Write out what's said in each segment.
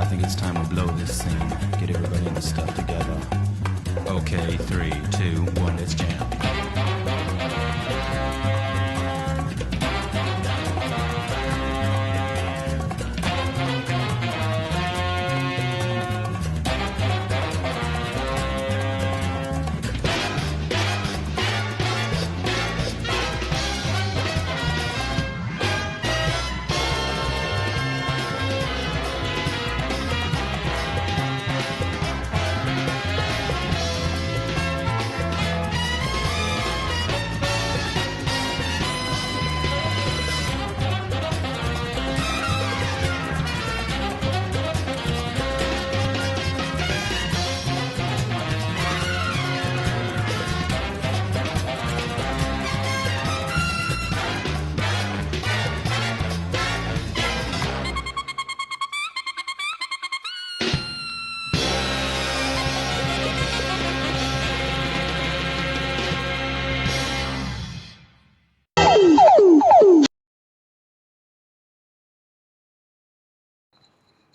think it's time we blow this scene. Get everybody in the stuff together. Okay, 3, 2, 1, let's jam.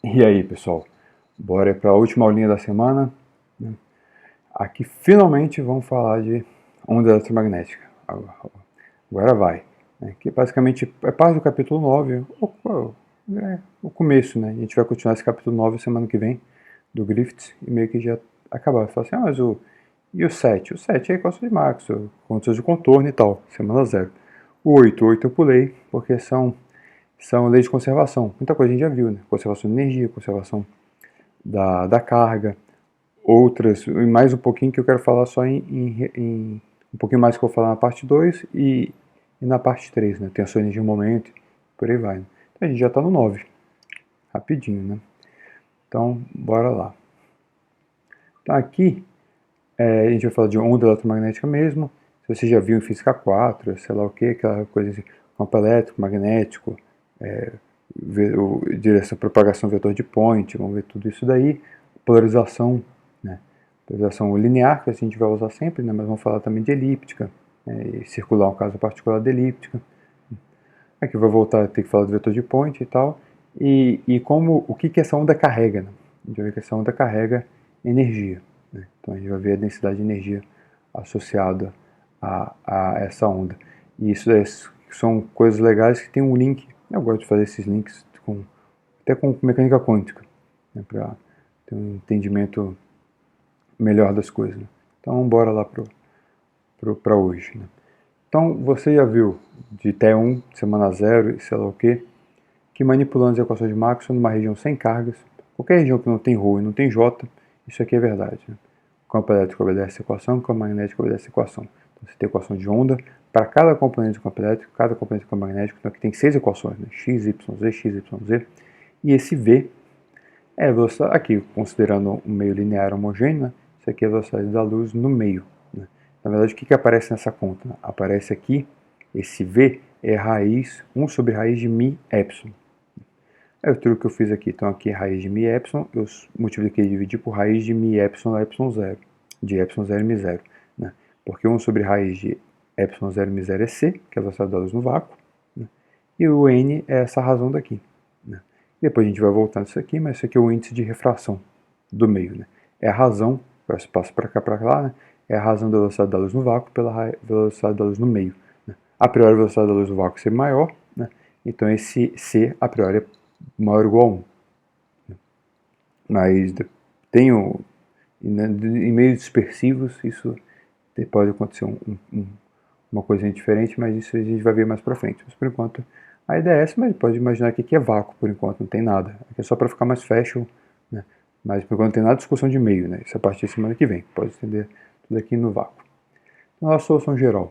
E aí, pessoal, bora para a última aulinha da semana, né? Aqui finalmente vamos falar de onda eletromagnética. Agora vai, né? Que basicamente é parte do capítulo 9, o começo, né? A gente vai continuar esse capítulo 9 semana que vem, do Griffiths, e meio que já acabar. Fala assim, mas e o 7? O 7 é equação de Maxwell, condições de contorno e tal, semana 0. O 8 eu pulei, porque são leis de conservação. Muita coisa a gente já viu, né? Conservação de energia, conservação da carga, outras, e mais um pouquinho que eu quero falar só um pouquinho mais que eu vou falar na parte 2 e na parte 3, né? Tensão, energia, momento, por aí vai. Né? Então a gente já está no 9, rapidinho, né? Então, bora lá. Então aqui, a gente vai falar de onda eletromagnética mesmo. Se você já viu em física 4, sei lá o que, aquela coisa assim, campo elétrico, magnético, direção, propagação vetor de Point, vamos ver tudo isso daí, polarização, né? Polarização linear, que a gente vai usar sempre, né? Mas vamos falar também de elíptica, né? E circular, um caso particular de elíptica. Aqui vai voltar a ter que falar do vetor de Point e tal, e como, o que essa onda carrega, né? A gente vai ver que essa onda carrega energia, né? Então a gente vai ver a densidade de energia associada a essa onda. E isso são coisas legais que tem um link. Eu gosto de fazer esses links até com mecânica quântica, né, para ter um entendimento melhor das coisas. Né? Então, bora lá para hoje. Né? Então, você já viu de T1, semana 0 e sei lá o que manipulando as equações de Maxwell numa região sem cargas, qualquer região que não tem ρ e não tem j, isso aqui é verdade. Né? O campo elétrico obedece a equação, o campo magnético obedece a equação. Então, você tem equação de onda para cada componente do campo elétrico, cada componente do campo magnético. Então aqui tem 6 equações, né? X, Y, Z, X, Y, Z. E esse V é a velocidade, aqui considerando um meio linear homogêneo, né? Isso aqui é a velocidade da luz no meio. Né? Na verdade, o que aparece nessa conta? Né? Aparece aqui, esse V é raiz, 1 sobre raiz de mi epsilon. É o truque que eu fiz aqui. Então aqui é raiz de mi epsilon, eu multipliquei e dividi por raiz de mi epsilon a epsilon 0, de epsilon 0 e mi 0. Né? Porque 1 sobre raiz de epsilon 0 mi 0 é C, que é a velocidade da luz no vácuo, né? E o N é essa razão daqui. Né? Depois a gente vai voltar nisso aqui, mas isso aqui é o índice de refração do meio. Né? É a razão, eu passo para cá para lá, né? É a razão da velocidade da luz no vácuo pela velocidade da luz no meio. Né? A priori a velocidade da luz no vácuo é maior, né? Então esse C a priori é maior ou igual a 1. Né? Mas em meios dispersivos isso pode acontecer uma coisa diferente, mas isso a gente vai ver mais pra frente. Mas por enquanto a ideia é essa, mas pode imaginar que aqui é vácuo por enquanto, não tem nada. Aqui é só para ficar mais fashion, né? Mas por enquanto não tem nada de discussão de meio, né? Isso é a partir da semana que vem, pode estender tudo aqui no vácuo. Então a solução geral,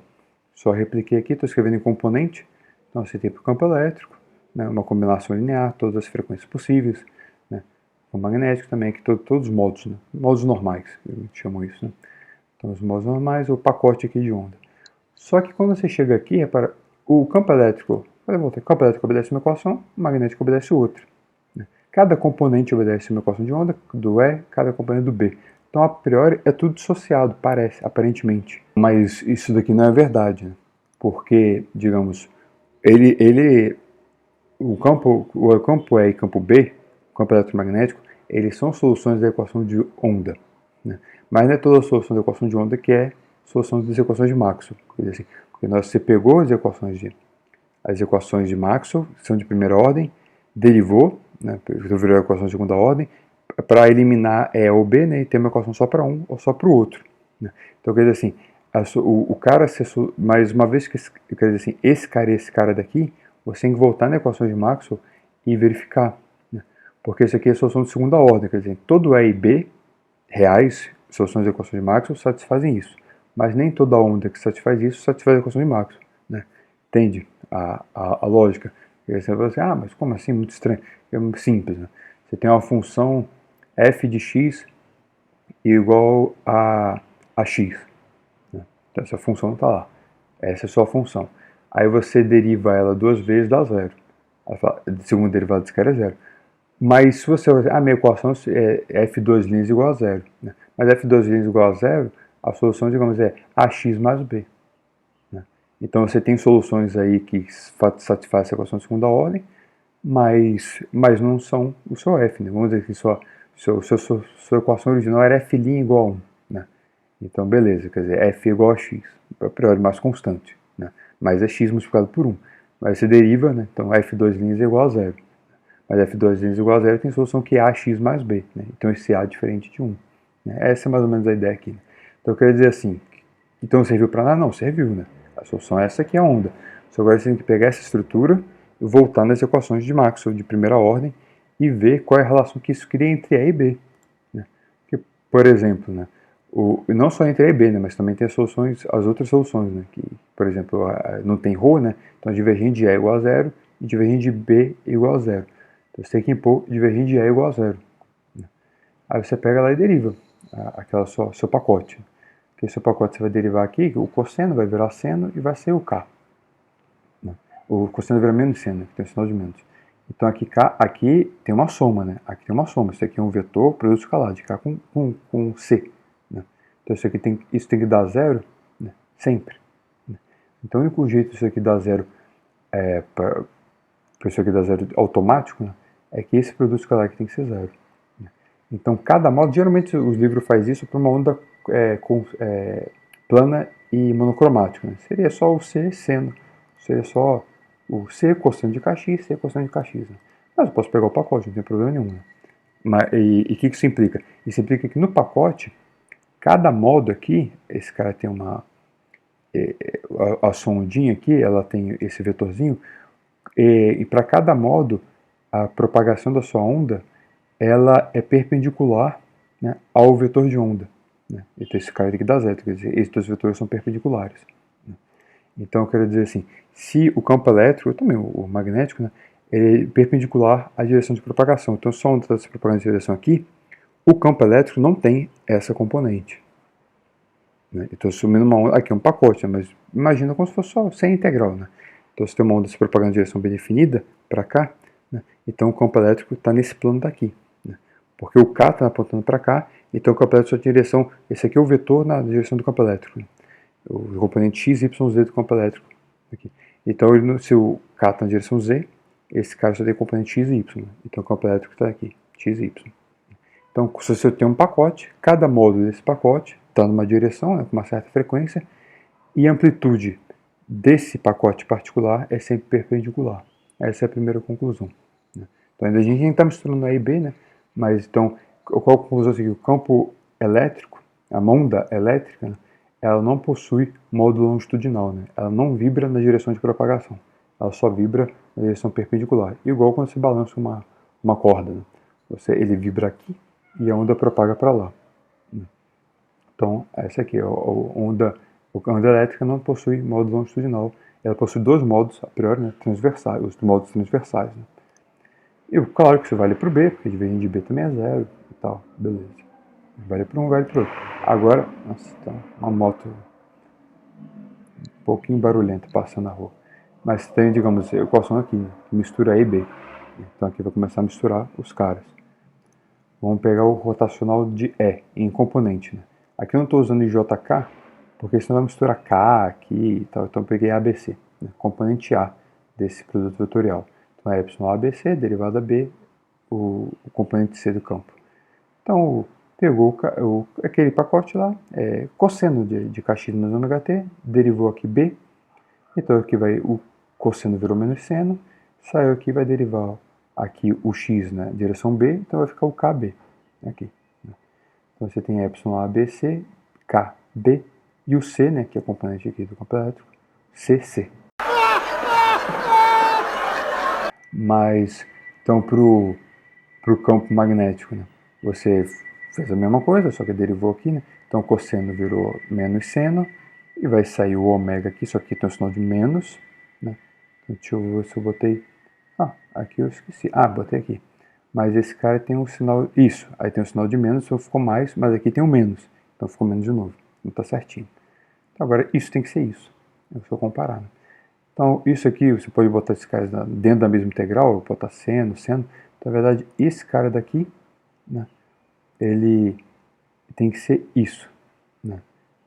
só repliquei aqui, estou escrevendo em componente, então você tem para o campo elétrico, né? Uma combinação linear, todas as frequências possíveis, né? O magnético também, aqui todos os modos, né? Modos normais, eu chamo isso, né? Então os modos normais, o pacote aqui de onda. Só que quando você chega aqui, repara, o campo elétrico, o campo elétrico obedece uma equação, o magnético obedece outra. Né? Cada componente obedece uma equação de onda, do E, cada componente do B. Então, a priori, é tudo dissociado, parece, aparentemente. Mas isso daqui não é verdade, né? Porque, digamos, o campo E e campo B, o campo eletromagnético, eles são soluções da equação de onda, né? Mas não é toda a solução da equação de onda que é solução das equações de Maxwell. Quer dizer assim, porque você pegou as equações de Maxwell, que são de primeira ordem, derivou, né, então virou a equação de segunda ordem, para eliminar E ou B, né, e ter uma equação só para um ou só para o outro, né? Então, quer dizer assim, o cara, mais uma vez que, quer dizer assim, esse cara e esse cara daqui, você tem que voltar na equação de Maxwell e verificar, né? Porque isso aqui é a solução de segunda ordem, quer dizer, todo E e B reais, soluções da equação de Maxwell, satisfazem isso. Mas nem toda onda que satisfaz isso satisfaz a equação de Maxwell, né? Entende a lógica? E aí você vai dizer, mas como assim? Muito estranho. É muito simples, né? Você tem uma função f de x igual a x, né? Então essa função não está lá. Essa é só a função. Aí você deriva ela duas vezes, dá zero. O segundo derivado desse cara é zero. Mas se você minha equação é f2' igual a zero, né? Mas f2' igual a zero, a solução, digamos, é ax mais b, né? Então você tem soluções aí que satisfazem a equação de segunda ordem, mas não são o seu f, né? Vamos dizer que sua equação original era f' igual a 1, né? Então beleza, quer dizer, f igual a x, a priori mais constante, né? Mas é x multiplicado por 1. Mas você deriva, né? Então f2' é igual a zero. Mas f2' igual a zero tem solução que é ax mais b, né? Então esse a é diferente de 1, né? Essa é mais ou menos a ideia aqui, né? Então eu quero dizer assim, então serviu para nada? Não, serviu, né? A solução é essa aqui, a onda. Só agora você tem que pegar essa estrutura e voltar nas equações de Maxwell de primeira ordem e ver qual é a relação que isso cria entre E e B, né? Porque, por exemplo, né, não só entre E e B, né, mas também tem as outras soluções, né, que, por exemplo, não tem ρ, né, então divergente de E igual a zero e divergente de B igual a zero. Então você tem que impor divergente de E igual a zero, né? Aí você pega lá e deriva aquela seu pacote. Que seu pacote você vai derivar aqui, o cosseno vai virar seno e vai ser o K, né? O cosseno vira menos seno, que tem um sinal de menos. Então aqui tem uma soma, né? Aqui tem uma soma. Isso aqui é um vetor produto escalar de K com C, né? Então isso tem que dar zero, né? Sempre, né? Então o único jeito disso aqui dar zero para isso aqui dar zero automático, né, é que esse produto escalar aqui tem que ser zero, né? Então cada modo, geralmente os livros faz isso para uma onda plana e monocromática, né? Seria só o C seno, seria só o C cosseno de kx, C cosseno de kx, né? Mas eu posso pegar o pacote, não tem problema nenhum, né? E o que isso implica? Isso implica que no pacote, cada modo aqui, esse cara tem a sondinha aqui, ela tem esse vetorzinho, e para cada modo, a propagação da sua onda, ela é perpendicular, né, ao vetor de onda, né? Então esse cara tem que dar zero, quer dizer, esses dois vetores são perpendiculares, né? Então eu quero dizer assim, se o campo elétrico, também o magnético, né, ele é perpendicular à direção de propagação. Então se a onda está se propagando em direção aqui, o campo elétrico não tem essa componente, né? Estou assumindo uma onda, aqui é um pacote, né, mas imagina como se fosse só sem integral, né? Então se tem uma onda se propagando em direção bem definida, para cá, né, então o campo elétrico está nesse plano daqui, né? Porque o K está apontando para cá, então o campo elétrico está em direção, esse aqui é o vetor na direção do campo elétrico, né? O componente x, y, z do campo elétrico aqui. Então se o K está na direção z, esse cara só tem componente x e y, né? Então o campo elétrico está aqui, x e y. Então se você tem um pacote, cada módulo desse pacote está numa direção, né, com uma certa frequência, e a amplitude desse pacote particular é sempre perpendicular. Essa é a primeira conclusão, né? Então ainda a gente está misturando A e B, né? Mas então, qual a conclusão seguinte? O campo elétrico, a onda elétrica, né, ela não possui módulo longitudinal, né? Ela não vibra na direção de propagação, ela só vibra na direção perpendicular. Igual quando você balança uma corda, né? Ele vibra aqui e a onda propaga para lá, né? Então, essa aqui é a onda elétrica não possui módulo longitudinal, ela possui dois módulos, a priori, né, transversais, os módulos transversais, né? E claro que isso vale para o B, porque divergente de B também é zero e tal, beleza. Vale para um, vale para o outro. Agora, nossa, tá uma moto um pouquinho barulhenta passando na rua. Mas tem, digamos, equação aqui, né, que mistura A e B. Então aqui vai começar a misturar os caras. Vamos pegar o rotacional de E em componente, né? Aqui eu não estou usando JK, porque senão vai misturar K aqui e tal. Então eu peguei ABC, né, componente A desse produto vetorial. Então é Y ABC, derivada B, o componente C do campo. Então, pegou aquele pacote lá, cosseno de caxi menos ômega t, derivou aqui b, então aqui vai o cosseno virou menos seno, saiu aqui, vai derivar aqui o x na direção b, então vai ficar o kb aqui. Então você tem epsilon ABC, KB e o C, né, que é o componente aqui do campo elétrico, CC. Mas, então, para o campo magnético, né, você fez a mesma coisa, só que derivou aqui, né? Então, cosseno virou menos seno, e vai sair o ômega aqui, só que tem o sinal de menos, né? Então, deixa eu ver se eu botei... aqui eu esqueci. Botei aqui. Mas esse cara tem um sinal... Isso, aí tem um sinal de menos, então ficou mais, mas aqui tem um menos. Então ficou menos de novo. Não está certinho. Então agora isso tem que ser isso. Eu só comparar. Né? Então isso aqui, você pode botar esses caras dentro da mesma integral, botar seno. Então, na verdade, esse cara daqui, né, ele tem que ser isso. Né?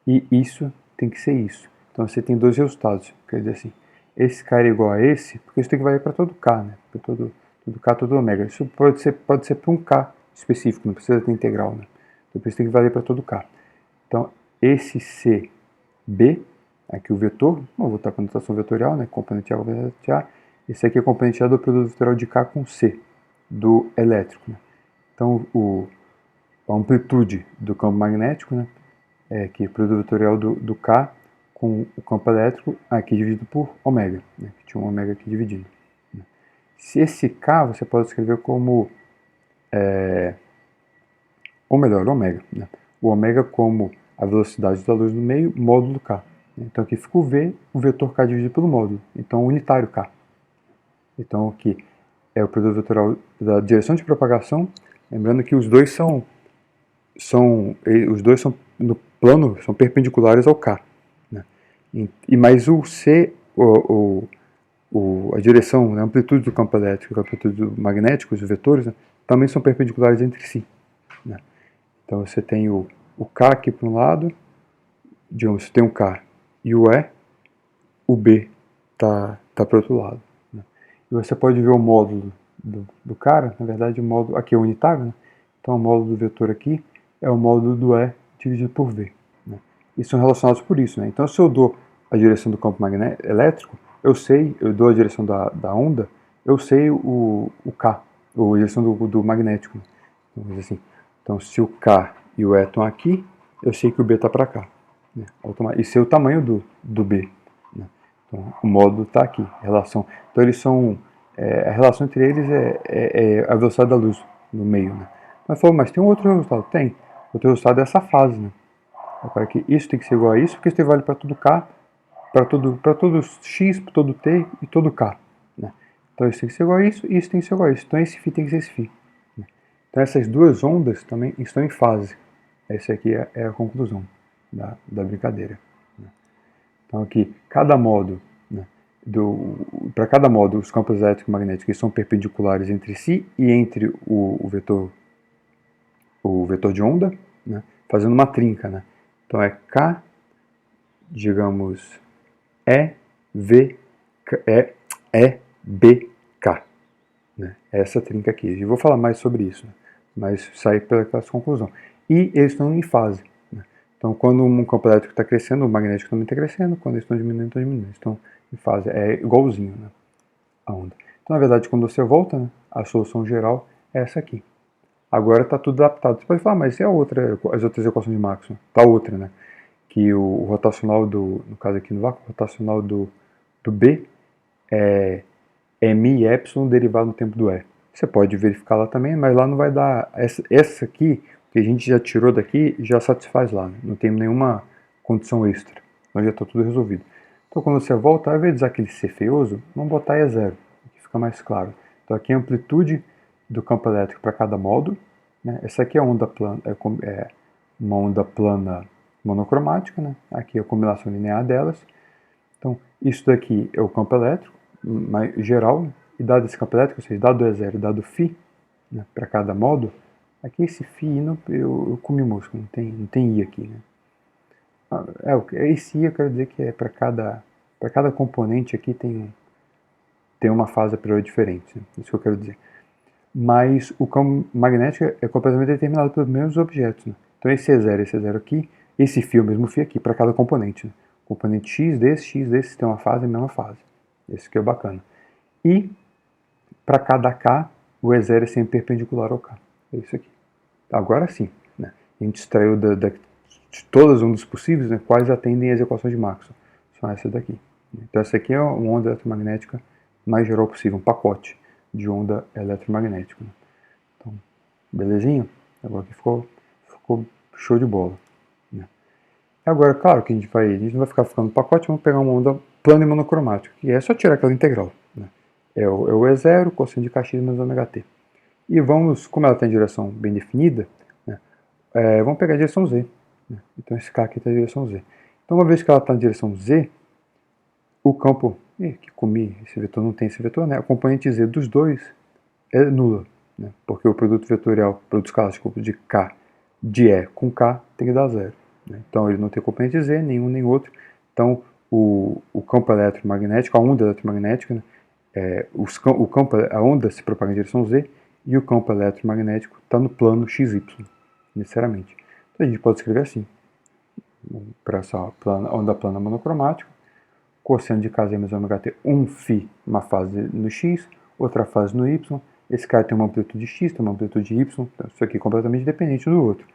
E isso tem que ser isso. Então você tem dois resultados. Quer dizer assim, esse cara é igual a esse, porque isso tem que valer para todo K, né? Para todo K, todo ômega. Isso pode ser para um K específico, não precisa ter integral, né? Então isso tem que valer para todo K. Então esse CB, aqui o vetor, vou voltar para a notação vetorial, né? Componente A, componente A. Esse aqui é componente A do produto vetorial de K com C, do elétrico. Né? Então a amplitude do campo magnético, né? Que é o produto vetorial do K com o campo elétrico aqui dividido por ômega, né? Que tinha um ômega aqui dividindo. Né? Se esse K você pode escrever como, ou melhor, ômega. Né? O ômega como a velocidade da luz no meio, módulo K. Então aqui fica o V, o vetor K dividido pelo módulo. Então unitário K. Então aqui é o produto vetorial da direção de propagação. Lembrando que os dois são no plano, são perpendiculares ao K. Né? Mas o C, a direção, né, a amplitude do campo elétrico e a amplitude do magnético, os vetores, né, também são perpendiculares entre si. Né? Então você tem o K aqui para um lado, digamos, você tem o K e o B está para o outro lado. Né? E você pode ver o módulo do cara, na verdade o módulo aqui é unitário, né? Então o módulo do vetor aqui é o módulo do E dividido por V. Né? E são relacionados por isso. Né? Então se eu dou a direção do campo elétrico, eu dou a direção da onda, eu sei o K, ou a direção do magnético. Então, assim, então se o K e o E estão aqui, eu sei que o B está para cá. Né? E sei o tamanho do B. Né? Então o módulo está aqui. Então eles são... a relação entre eles é a velocidade da luz no meio. Né? Mas tem um outro resultado? Tem. Outro resultado é essa fase. Né? Para que isso tem que ser igual a isso, porque isso vale para todo K, para todo X, para todo T e todo K. Né? Então isso tem que ser igual a isso e isso tem que ser igual a isso. Então esse φ tem que ser esse φ. Né? Então essas duas ondas também estão em fase. Essa aqui é a conclusão da brincadeira. Né? Então aqui, cada modo... Né, para cada modo, os campos elétricos e magnéticos são perpendiculares entre si e entre o vetor de onda, né, fazendo uma trinca. Né? Então é K, digamos, B, K. Né? É essa trinca aqui. Eu vou falar mais sobre isso, né? Mas sair pela conclusão. E eles estão em fase. Né? Então quando um campo elétrico está crescendo, o magnético também está crescendo, quando eles estão diminuindo, estão diminuindo. Então, em fase, é igualzinho, né, a onda. Então, na verdade, quando você volta, né, a solução geral é essa aqui. Agora está tudo adaptado. Você pode falar, mas e as outras equações de Maxwell? Tá outra, né? Que o rotacional no caso aqui no vácuo, o rotacional do B é mi epsilon derivado no tempo do E. Você pode verificar lá também, mas lá não vai dar... Essa aqui, que a gente já tirou daqui, já satisfaz lá. Né? Não tem nenhuma condição extra. Então já está tudo resolvido. Então, quando você volta, ao invés de usar aquele C feioso, vamos botar E zero, que fica mais claro. Então, aqui é a amplitude do campo elétrico para cada módulo. Né? Essa aqui é onda plana, uma onda plana monocromática. Né? Aqui é a combinação linear delas. Então, isso daqui é o campo elétrico geral. Né? E dado esse campo elétrico, ou seja, dado E zero e dado φ, né, para cada módulo, aqui esse φ eu comi mosca, não tem I aqui. Né? Esse I eu quero dizer que é para cada componente aqui tem uma fase a priori diferente, né? Isso que eu quero dizer. mas o campo magnético é completamente determinado pelos mesmos objetos, né? Então esse é zero aqui, esse φ é o mesmo φ aqui para cada componente, né? Componente x desse tem uma fase e a mesma fase. Esse aqui é o bacana. E para cada k, o E0 é sempre perpendicular ao k. É isso aqui. Agora sim, né? A gente extraiu de todas as ondas possíveis, né, quais atendem às equações de Maxwell. São essas daqui. Então essa aqui é uma onda eletromagnética mais geral possível, um pacote de onda eletromagnética, né? Então, belezinha? Agora aqui ficou show de bola, né? Agora, claro que a gente não vai ficar ficando no pacote, vamos pegar uma onda plana e monocromática, que é só tirar aquela integral, né? É o E0, cosseno de kx menos ômega t. E vamos, como ela tem direção bem definida, né, vamos pegar a direção z, né? Então esse K aqui está na direção z. Então uma vez que ela está na direção z, o campo, que comi, esse vetor não tem esse vetor, né? A componente z dos dois é nula, né? Porque o produto vetorial, produto escalar, desculpa, de K de E com K tem que dar zero, né? Então ele não tem componente z, nenhum nem outro. Então o campo eletromagnético, a onda eletromagnética, né, a onda se propaga em direção z e o campo eletromagnético está no plano XY, necessariamente. Então a gente pode escrever assim, para essa onda plana monocromática, cosseno de Kz menos ômega t, um φ, uma fase no x, outra fase no y, esse cara tem uma amplitude x, tem uma amplitude y, então isso aqui é completamente dependente do outro.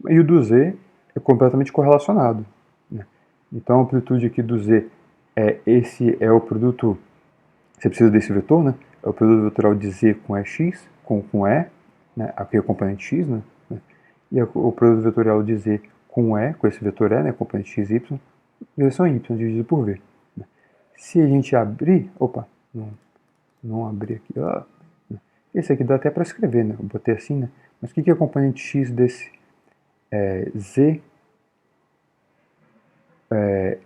E o do z é completamente correlacionado, né? Então a amplitude aqui do z, esse é o produto, você precisa desse vetor, né? É o produto vetorial de z com EX, com E, né? Aqui é o componente x, né? E o produto vetorial de z com E, com esse vetor E, né? Componente xy, direção y, dividido por v. Se a gente abrir, não abri aqui, esse aqui dá até para escrever, né? Eu botei assim, né? Mas o que é componente x desse z?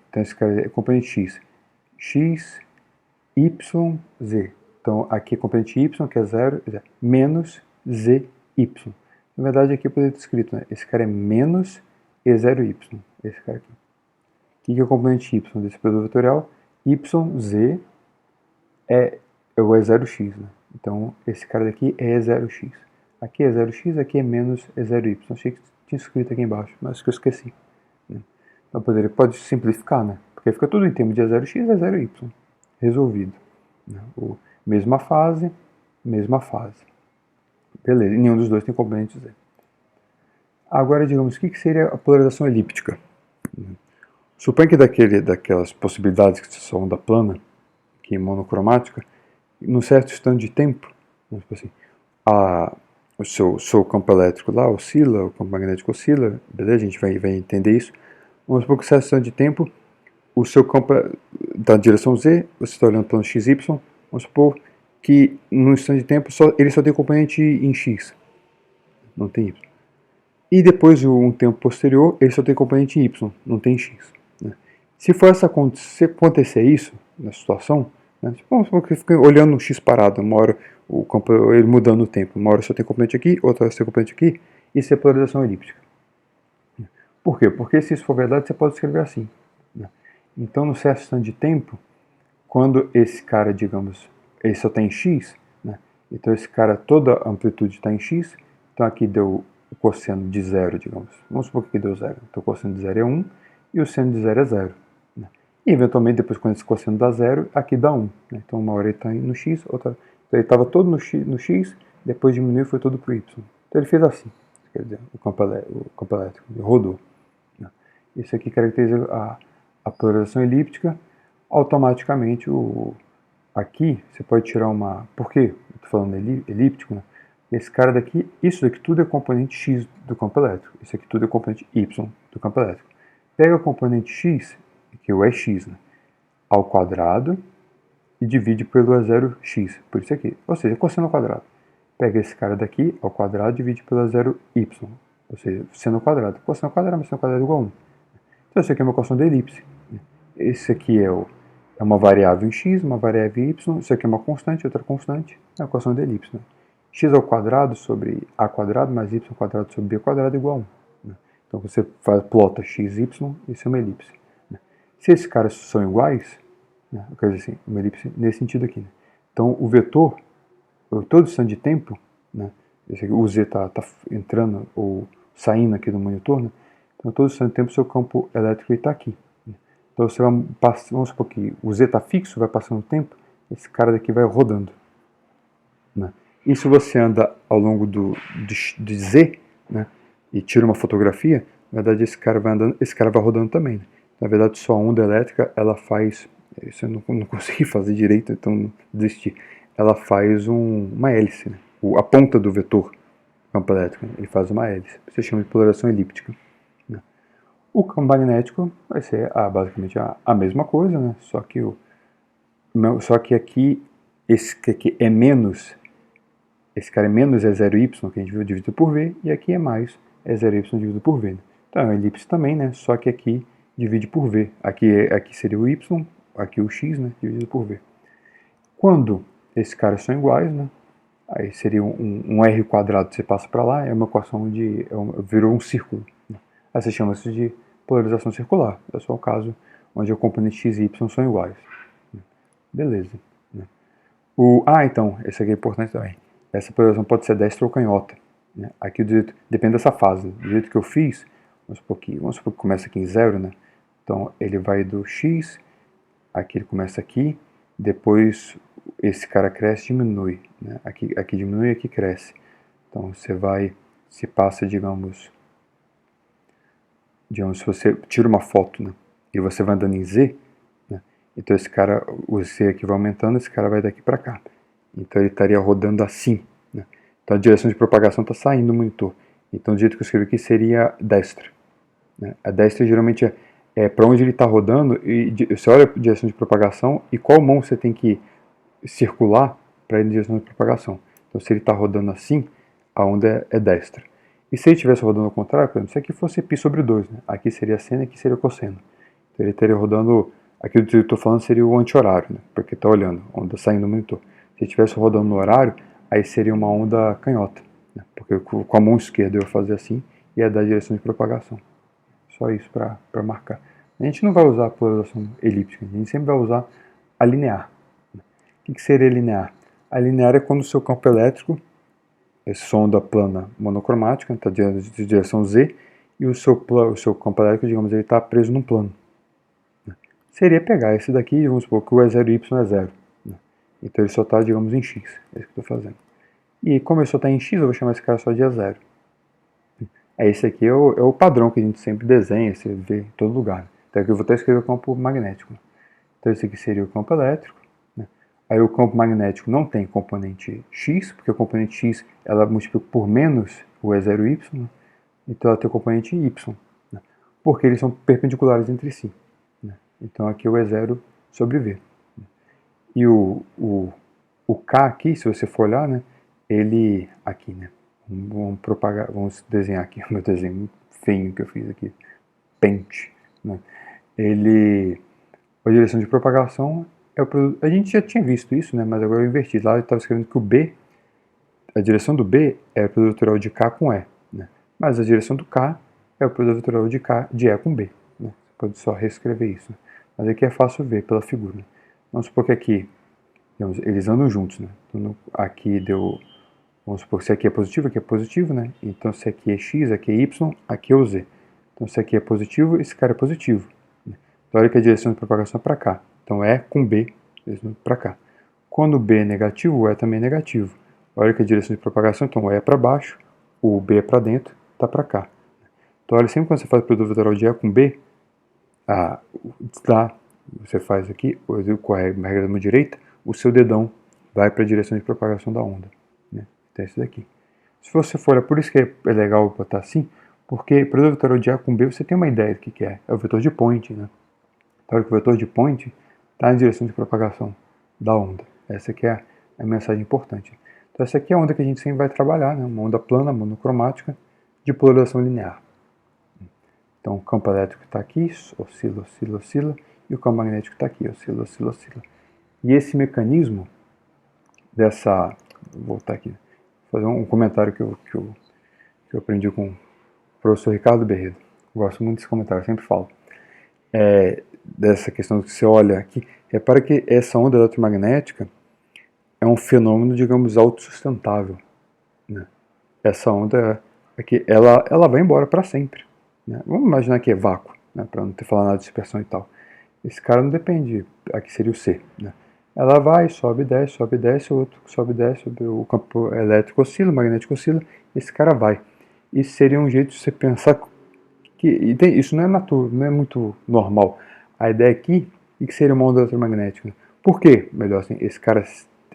Então esse cara é componente x, y, z. Então aqui é componente y, que é 0, menos zy. Na verdade aqui eu poderia ter escrito, né? Esse cara é menos e0y, esse cara aqui. O que é o componente y desse produto vetorial? YZ é o E0x, né? Então esse cara daqui é E0x. Aqui é E0x, aqui é menos E0y. Achei que tinha escrito aqui embaixo, mas que eu esqueci, né? Então pode simplificar, né? Porque fica tudo em termos de E0x e E0y. Resolvido, né? Mesma fase. Beleza, e nenhum dos dois tem componente Z. Agora, digamos, o que seria a polarização elíptica? Suponha que daquelas possibilidades que são onda plana, que é monocromática, num certo instante de tempo, assim, o seu campo elétrico lá oscila, o campo magnético oscila, beleza? A gente vai entender isso. Vamos supor que num certo instante de tempo, o seu campo da direção Z, você está olhando para o XY, vamos supor que num instante de tempo ele só tem componente em X, não tem Y. E depois de um tempo posterior, ele só tem componente em Y, não tem X, né? Se acontecer isso na situação, né, vamos supor que fica olhando o X parado, uma hora o campo ele mudando o tempo, uma hora só tem componente aqui, outra hora só tem componente aqui, isso é polarização elíptica. Por quê? Porque se isso for verdade, você pode escrever assim, né? Então, no certo instante de tempo, quando esse cara, digamos, ele só tem x, né? Então esse cara, toda a amplitude está em x, então aqui deu o cosseno de zero, digamos. Vamos supor que aqui deu zero. Então o cosseno de zero é 1 e o seno de zero é zero, né? E eventualmente, depois quando esse cosseno dá zero, aqui dá 1, né? Então uma hora ele está no x, outra... Então ele estava todo no x, depois diminuiu e foi todo para o y. Então ele fez assim, quer dizer, o campo elétrico, ele rodou, né? Isso aqui caracteriza a polarização elíptica. Automaticamente, aqui você pode tirar uma... Por que eu estou falando elíptico, né? Esse cara daqui, isso daqui tudo é componente x do campo elétrico. Isso aqui tudo é componente y do campo elétrico. Pega o componente x, que é o EX, né, ao quadrado e divide pelo E0x, por isso aqui. Ou seja, cosseno ao quadrado. Pega esse cara daqui ao quadrado e divide pelo E0y. Ou seja, seno ao quadrado. Cosseno ao quadrado, mas seno ao quadrado é igual a 1. Então esse aqui é uma equação da elipse. Esse aqui é uma variável em x, uma variável em y, isso aqui é uma constante, outra constante, é a equação da elipse, né? X ao quadrado sobre a quadrado mais y ao quadrado sobre b ao quadrado é igual a 1, né? Então você plota x, y, isso é uma elipse, né? Se esses caras são iguais, né, quer dizer assim, uma elipse nesse sentido aqui, né? Então o vetor, todo instante de tempo, né? O Z está entrando ou saindo aqui do monitor, né? Então todo esse tempo o seu campo elétrico está aqui. Né? Então você vai, vamos supor que o Z está fixo, vai passando o tempo, esse cara daqui vai rodando. Né? E se você anda ao longo de Z, né, e tira uma fotografia, na verdade esse cara vai andando, esse cara vai rodando também. Né? Na verdade sua onda elétrica, ela faz, isso eu não consegui fazer direito, então desisti. Ela faz uma hélice, né? A ponta do vetor campo elétrico, né? Ele faz uma hélice, você chama de polarização elíptica. Né? O campo magnético vai ser basicamente a mesma coisa, né? Só que aqui, esse aqui é menos. Esse cara é menos é 0y, que a gente viu, dividido por v, e aqui é mais é 0y dividido por v. Né? Então é uma elipse também, né? Só que aqui divide por v. Aqui seria o y, aqui o x, né? Dividido por v. Quando esses caras são iguais, né? Aí seria um r quadrado, você passa para lá, é uma equação virou um círculo. Né? Aí você chama isso de polarização circular. É só o caso onde a componente x e y são iguais. Beleza. Né? Então, esse aqui é importante também. Essa polarização pode ser destra ou canhota. Né? Aqui depende dessa fase. Do jeito que eu fiz, vamos supor que começa aqui em 0, né? Então ele vai do x, aqui ele começa aqui, depois esse cara cresce e diminui. Né? Aqui diminui e aqui cresce. Então se passa, digamos, se você tira uma foto, né, e você vai andando em Z, né, então o Z aqui vai aumentando, esse cara vai daqui para cá. Então ele estaria rodando assim. Né? Então a direção de propagação está saindo do monitor. Então do jeito que eu escrevi aqui seria destra. Né? A destra geralmente é para onde ele está rodando, e você olha a direção de propagação e qual mão você tem que circular para ir na direção de propagação. Então se ele está rodando assim, a onda é destra. E se ele estivesse rodando ao contrário, por exemplo, se aqui fosse π sobre 2, né? Aqui seria seno e aqui seria cosseno. Então ele estaria rodando, aqui o que eu estou falando seria o anti-horário, né? Porque está olhando, a onda saindo do monitor. Se estivesse rodando no horário, aí seria uma onda canhota, né? Porque com a mão esquerda eu ia fazer assim e ia dar a direção de propagação. Só isso para marcar. A gente não vai usar a polarização elíptica, a gente sempre vai usar a linear. O que seria linear? A linear é quando o seu campo elétrico é sonda plana monocromática, está de direção Z, e o seu campo elétrico, digamos, ele está preso num plano. Né? Seria pegar esse daqui, vamos supor que o E0 e Y é 0. Né? Então ele só está, digamos, em X. É isso que eu estou fazendo. E como ele só está em X, eu vou chamar esse cara só de E0. Esse aqui é o padrão que a gente sempre desenha, você vê em todo lugar. Então aqui eu vou até escrever o campo magnético. Então esse aqui seria o campo elétrico. Aí o campo magnético não tem componente X, porque o componente X ela multiplica por menos o E0 e Y, né? Então ela tem o componente Y, né? Porque eles são perpendiculares entre si. Né? Então aqui é o E0 sobre V. E o K aqui, se você for olhar, né, ele aqui, né? Vamos desenhar aqui o meu desenho feio que eu fiz aqui, Paint. Né? A direção de propagação a gente já tinha visto isso, né? Mas agora eu inverti. Lá eu estava escrevendo que o B, a direção do B é o produto vetorial de K com E. Né? Mas a direção do K é o produto vetorial de E com B. Né? Você pode só reescrever isso. Né? Mas aqui é fácil ver pela figura. Né? Vamos supor que aqui, digamos, eles andam juntos. Né? Então, aqui deu, vamos supor que se aqui é positivo, né? Então se aqui é X, aqui é Y, aqui é o Z. Então se aqui é positivo, esse cara é positivo. Né? Então olha que a direção de propagação é para cá. Então E com B, para cá. Quando B é negativo, o E também é negativo. Olha que a direção de propagação, então o E é para baixo, o B é para dentro, está para cá. Então olha, sempre quando você faz o produto vetorial de E com B, você faz aqui, com a regra da mão direita, o seu dedão vai para a direção de propagação da onda. Né? Então é esse daqui. Se você for, por isso que é legal botar assim, porque o produto vetorial de E com B você tem uma ideia do que é. É o vetor de point, né? Então olha que o vetor de point está na direção de propagação da onda. Essa aqui é a mensagem importante. Então essa aqui é a onda que a gente sempre vai trabalhar, né? Uma onda plana, monocromática, de polarização linear. Então o campo elétrico está aqui, oscila, oscila, oscila, e o campo magnético está aqui, oscila, oscila, oscila. E esse mecanismo dessa... Vou voltar aqui, fazer um comentário que eu aprendi com o professor Ricardo Berredo. Gosto muito desse comentário, sempre falo. Dessa questão que você olha aqui, repara que essa onda eletromagnética é um fenômeno, digamos, autossustentável. essa onda aqui, ela vai embora para sempre, né? Vamos imaginar que é vácuo, né? Para não ter falado nada de dispersão e tal. Esse cara não depende, aqui seria o C, né? Ela vai, sobe, desce, o outro sobe, desce, o campo elétrico oscila, o magnético oscila, esse cara vai. Isso seria um jeito de você pensar que isso não é não é muito normal. A ideia aqui é que seria uma onda eletromagnética. Por quê? Melhor assim, esse cara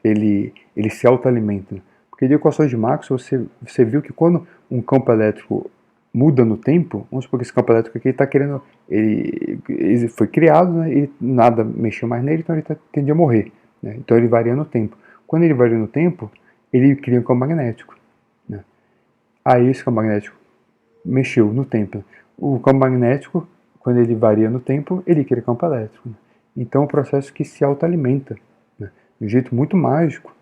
ele se autoalimenta. Porque de equações de Maxwell você viu que quando um campo elétrico muda no tempo, vamos supor que esse campo elétrico aqui está querendo, ele foi criado, né, e nada mexeu mais nele, então ele tende a morrer, né? Então ele varia no tempo. Quando ele varia no tempo, ele cria um campo magnético, né? Aí esse campo magnético mexeu no tempo. O campo magnético, quando ele varia no tempo, ele cria campo elétrico, né? Então é um processo que se autoalimenta, né? De um jeito muito mágico,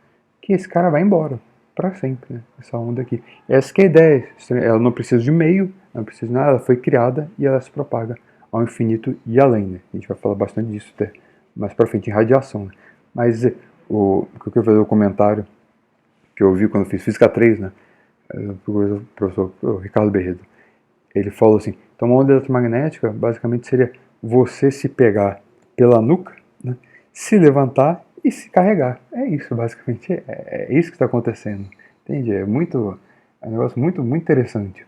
que esse cara vai embora para sempre, né? Essa onda aqui. Essa que é a ideia. Ela não precisa de meio, não precisa de nada, ela foi criada e ela se propaga ao infinito e além, né? A gente vai falar bastante disso até mais para frente em radiação, né? Mas o que eu quero fazer o comentário que eu ouvi quando eu fiz Física 3, né? O professor Ricardo Berredo. Ele falou assim, então uma onda eletromagnética basicamente seria você se pegar pela nuca, né, se levantar e se carregar. É isso, basicamente, é isso que está acontecendo. Entende? É um negócio muito interessante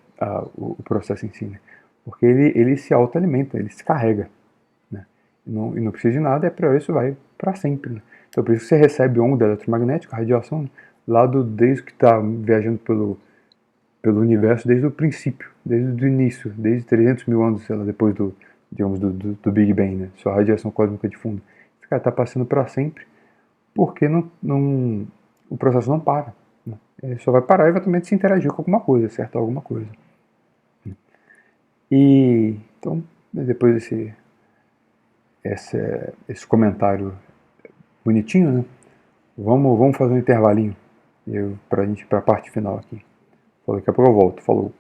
o processo em si, né? Porque ele se autoalimenta, ele se carrega, né? E não precisa de nada, para isso vai para sempre, né? Então por isso que você recebe onda eletromagnética, radiação, né, lá desde que está viajando pelo universo desde o princípio, desde o início, desde 300 mil anos, sei lá, depois do Big Bang, né? Sua radiação cósmica de fundo. Esse cara está passando para sempre, porque o processo não para, né? Ele só vai parar eventualmente se interagir com alguma coisa, acertar alguma coisa. E então, depois esse comentário bonitinho, né? Vamos fazer um intervalinho para a parte final aqui. Daqui a pouco eu volto. Falou.